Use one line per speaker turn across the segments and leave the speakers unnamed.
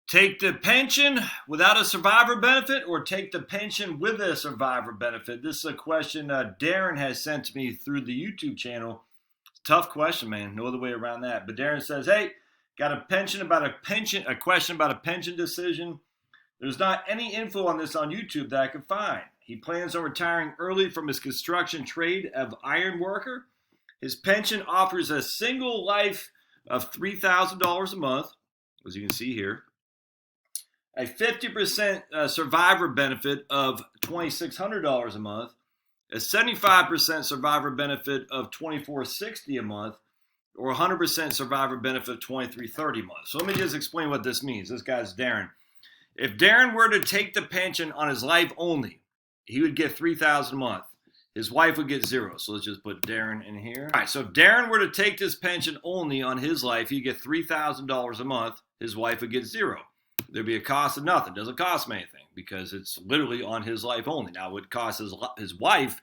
Take the pension without a survivor benefit or take the pension with a survivor benefit? This is a question Darren has sent to me through the YouTube channel. Tough question, man. No other way around that. But Darren says, hey, got a question about a pension decision. There's not any info on this on YouTube that I could find. He plans on retiring early from his construction trade of iron worker. His pension offers a single life of $3,000 a month, as you can see here. A 50% survivor benefit of $2,600 a month, a 75% survivor benefit of $2,460 a month, or 100% survivor benefit of $2,330 a month. So let me just explain what this means. This guy's Darren. If Darren were to take the pension on his life only, he would get $3,000 a month. His wife would get zero. So let's just put Darren in here. All right, so if Darren were to take this pension only on his life, he'd get $3,000 a month. His wife would get zero. There'd be a cost of nothing. It doesn't cost him anything because it's literally on his life only. Now, it would cost his wife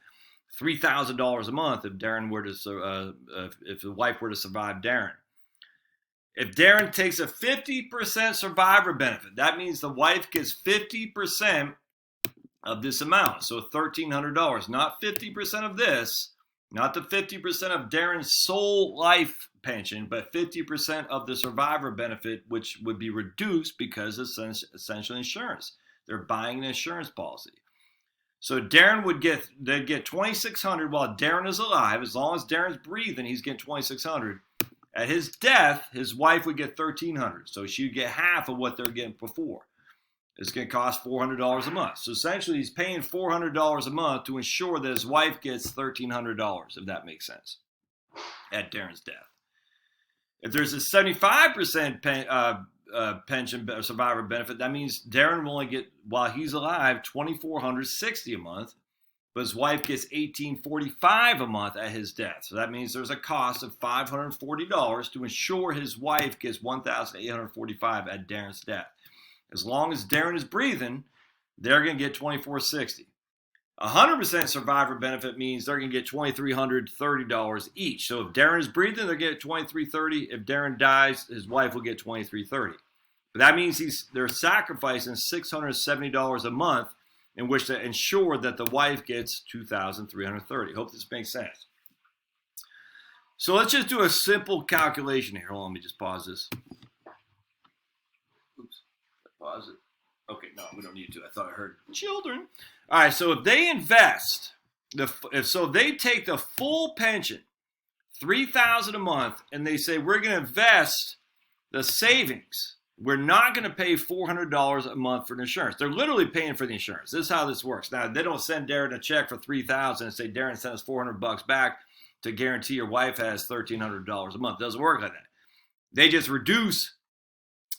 $3,000 a month if Darren were to if the wife were to survive Darren. If Darren takes a 50% survivor benefit, that means the wife gets 50% of this amount. So $1,300, not 50% of this, not the 50% of Darren's sole life pension, but 50% of the survivor benefit, which would be reduced because it's essentially insurance. They're buying an insurance policy. So Darren they'd get $2,600 while Darren is alive. As long as Darren's breathing, he's getting $2,600. At his death, his wife would get $1,300. So she'd get half of what they're getting before. It's going to cost $400 a month. So essentially, he's paying $400 a month to ensure that his wife gets $1,300, if that makes sense, at Darren's death. If there's a 75% pension survivor benefit, that means Darren will only get, while he's alive, $2,460 a month, but his wife gets $1,845 a month at his death. So that means there's a cost of $540 to ensure his wife gets $1,845 at Darren's death. As long as Darren is breathing, they're going to get $2,460. 100% survivor benefit means they're going to get $2,330 each. So if Darren is breathing, they're going to get $2,330. If Darren dies, his wife will get $2,330. But that means they're sacrificing $670 a month in which to ensure that the wife gets $2,330. Hope this makes sense. So let's just do a simple calculation here. Hold on, let me just pause this. Oops, pause it. Okay, no, we don't need to. I thought I heard children. All right, so if they invest, if they take the full pension, $3,000 a month, and they say we're going to invest the savings, we're not going to pay $400 a month for the insurance. They're literally paying for the insurance. This is how this works. Now, they don't send Darren a check for $3,000 and say, Darren, send us $400 back to guarantee your wife has $1,300 a month. It doesn't work like that. They just reduce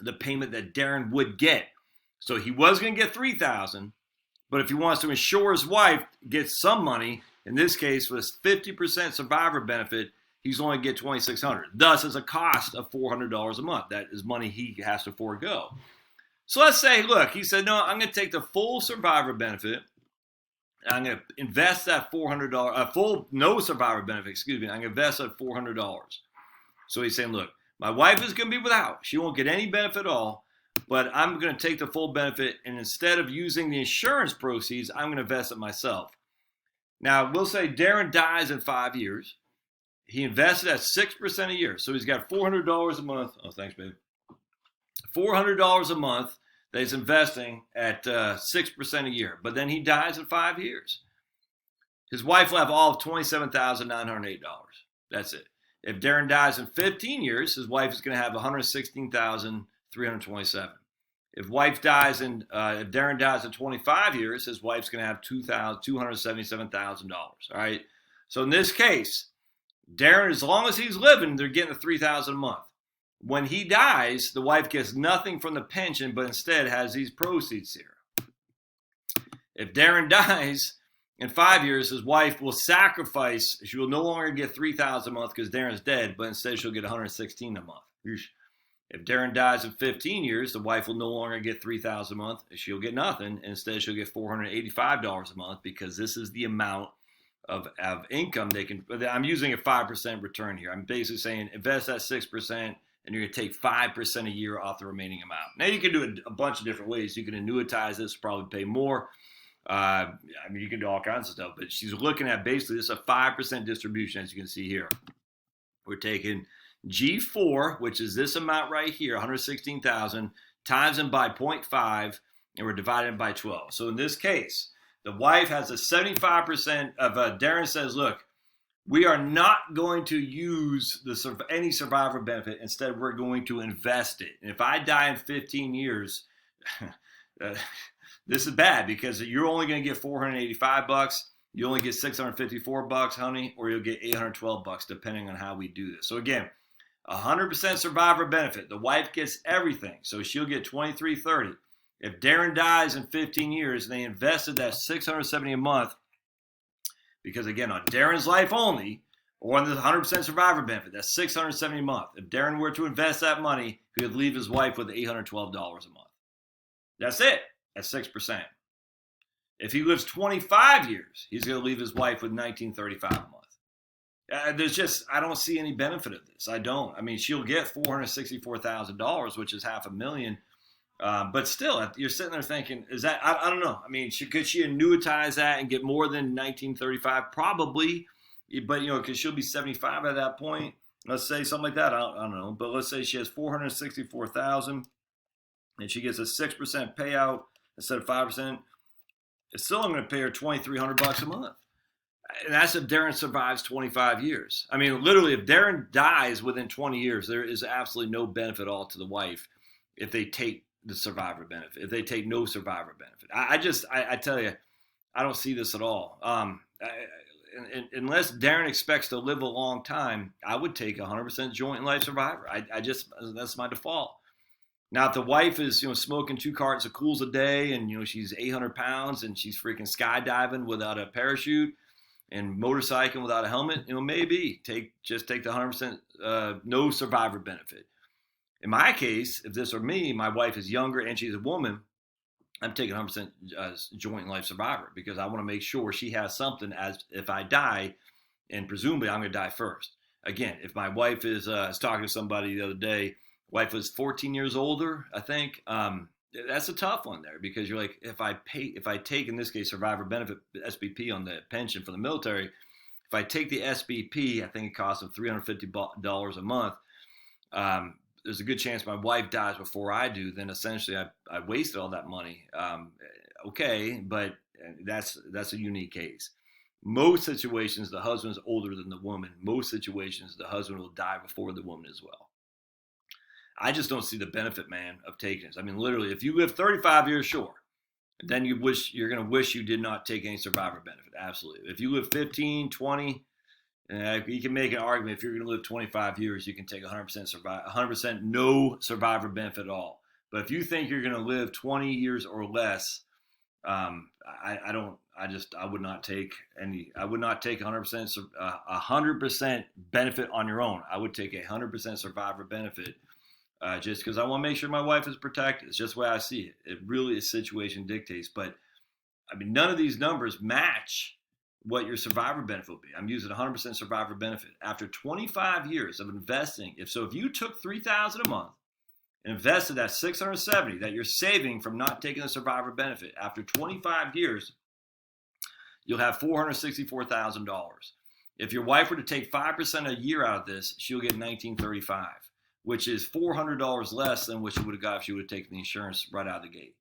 the payment that Darren would get. So he was going to get $3,000, but if he wants to ensure his wife gets some money, in this case with a 50% survivor benefit, he's only get $2,600. Thus, it's a cost of $400 a month. That is money he has to forego. So let's say, look, he said, no, I'm going to take the full survivor benefit. I'm going to invest that $400, full no survivor benefit, excuse me. I'm going to invest that $400. So he's saying, look, my wife is going to be without. She won't get any benefit at all. But I'm going to take the full benefit, and instead of using the insurance proceeds, I'm going to invest it myself. Now, we'll say Darren dies in 5 years. He invested at 6% a year. So he's got $400 a month. Oh, thanks, babe. $400 a month that he's investing at 6% a year. But then he dies in 5 years. His wife will have all of $27,908. That's it. If Darren dies in 15 years, his wife is going to have $116,327. If Darren dies in 25 years, his wife's going to have $277,000. All right. So in this case, Darren, as long as he's living, they're getting the $3,000 a month. When he dies, the wife gets nothing from the pension, but instead has these proceeds here. If Darren dies in 5 years, his wife will sacrifice. She will no longer get $3,000 a month because Darren's dead, but instead she'll get $116 a month. If Darren dies in 15 years, the wife will no longer get $3,000 a month. She'll get nothing. Instead, she'll get $485 a month because this is the amount of income they can. I'm using a 5% return here. I'm basically saying invest that 6% and you're going to take 5% a year off the remaining amount. Now, you can do it a bunch of different ways. You can annuitize this, probably pay more. I mean, you can do all kinds of stuff, but she's looking at basically this is a 5% distribution, as you can see here. We're taking G4, which is this amount right here, 116,000, times them by 0.5, and we're dividing by 12. So in this case, the wife has a 75% of Darren says, look, we are not going to use any survivor benefit. Instead, we're going to invest it. And if I die in 15 years, this is bad because you're only going to get $485. You only get $654, honey, or you'll get $812, depending on how we do this. So again, 100% survivor benefit. The wife gets everything, so she'll get $2330. If Darren dies in 15 years and they invested that $670 a month, because again, on Darren's life only, or on the 100% survivor benefit, that's $670 a month. If Darren were to invest that money, he would leave his wife with $812 a month. That's it. That's 6%. If he lives 25 years, he's going to leave his wife with $1935 a month. There's just, I don't see any benefit of this. I don't. I mean, she'll get $464,000, which is $500,000. But still, you're sitting there thinking, is that, I don't know. I mean, could she annuitize that and get more than $1935? Probably. But, because she'll be 75 at that point. Let's say something like that. I don't know. But let's say she has $464,000 and she gets a 6% payout instead of 5%. It's still I'm going to pay her $2,300 a month. And that's if Darren survives 25 years. I mean, literally, if Darren dies within 20 years, there is absolutely no benefit at all to the wife if they take the survivor benefit, if they take no survivor benefit. I tell you, I don't see this at all. Unless Darren expects to live a long time, I would take 100% joint and life survivor. That's my default. Now, if the wife is, smoking 2 cartons of Cools a day and, she's 800 pounds and she's freaking skydiving without a parachute and motorcycling without a helmet, maybe just take the 100% no survivor benefit. In my case, if this were me, my wife is younger and she's a woman, I'm taking 100% joint and life survivor because I want to make sure she has something as if I die, and presumably I'm going to die first. Again, if my wife is, I was talking to somebody the other day, wife was 14 years older, I think. That's a tough one there because you're like, if I take, in this case, survivor benefit, SBP on the pension for the military, if I take the SBP, I think it costs them $350 a month. There's a good chance my wife dies before I do. Then essentially I wasted all that money. Okay, but that's a unique case. Most situations, the husband's older than the woman. Most situations, the husband will die before the woman as well. I just don't see the benefit, man, of taking this. I mean, literally, if you live 35 years, sure. Then you're going to wish you did not take any survivor benefit. Absolutely. If you live 15, 20, you can make an argument. If you're going to live 25 years, you can take 100% no survivor benefit at all. But if you think you're going to live 20 years or less, I would not take 100% benefit on your own. I would take 100% survivor benefit. Just because I want to make sure my wife is protected. It's just the way I see it. It really is situation dictates. But, I mean, none of these numbers match what your survivor benefit will be. I'm using 100% survivor benefit. After 25 years of investing, if you took $3,000 a month and invested that $670 that you're saving from not taking the survivor benefit, after 25 years, you'll have $464,000. If your wife were to take 5% a year out of this, she'll get $1935. Which is $400 less than what you would have got if she would have taken the insurance right out of the gate.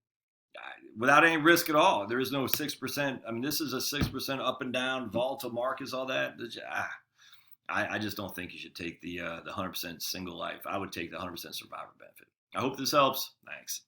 Without any risk at all. There is no 6%. I mean, this is a 6% up and down, volatile markets, all that. I just don't think you should take the 100% single life. I would take the 100% survivor benefit. I hope this helps. Thanks.